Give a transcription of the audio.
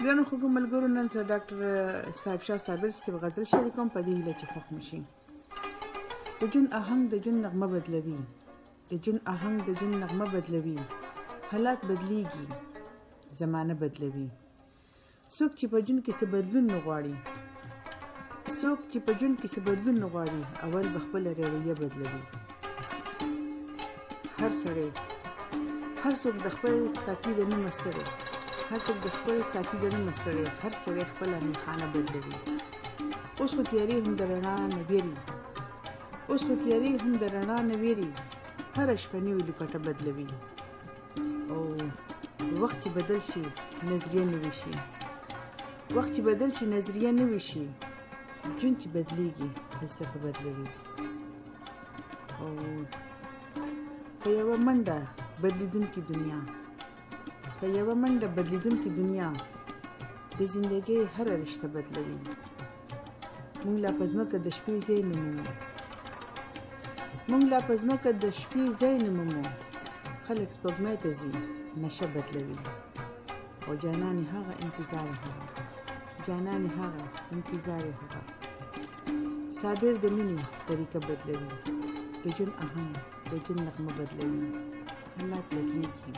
ګرانو خوږو ملګرو، نن زه ډاکټر صاحب شاه صابر صاحب غزل شریکوم په دې هیله چې خوښ مو شي. د ژوند آهنګ د ژوند نغمه بدلوي، د ژوند آهنګ د ژوند نغمه بدلوي. حالات بدلیږي، زمانه بدلوي. څوک چې په ژوند کې څه بدلون نه غواړي، څوک چې په ژوند کې څه بدلون نه غواړي، اول به خپله رویه بدلوي. هر سړی، هر څوک د خپل ساقي د نومه ستړی، هر څوک د خپل ساقي د نومه ستړی، هر سړی خپله میخانه بدلوي. اوس خو تیارې هم د رڼا نه ویري، اوس خو تیارې هم د رڼا نه ویري. هره شپه نوې لوپټه بدلوي. او وخت چې بدل شي نظریه نوې شي، وخت چې بدل شي نظریه نوې شي. ژوند چې بدلیږي فلسفه بدلوي. او په یوه منډه بدلیدونکې دنیا، په یوه منډه بدلیدونکې دنیا د زندګۍ هره رشته بدلوي. مونږ لا په ځمکه د شپې ځای نه مومو، مونږ لا په ځمکه د شپې ځای نه مومو. خلک سپوږمۍ ته ځي، نشه بدلوي. او جانانې هغه انتظار هغه، جانانې هغه انتظار هغه. صابر د مینې طریقه بدلوي، د ژوند آهنګ د ژوند نغمه بدلوي. حالات بدلیږي.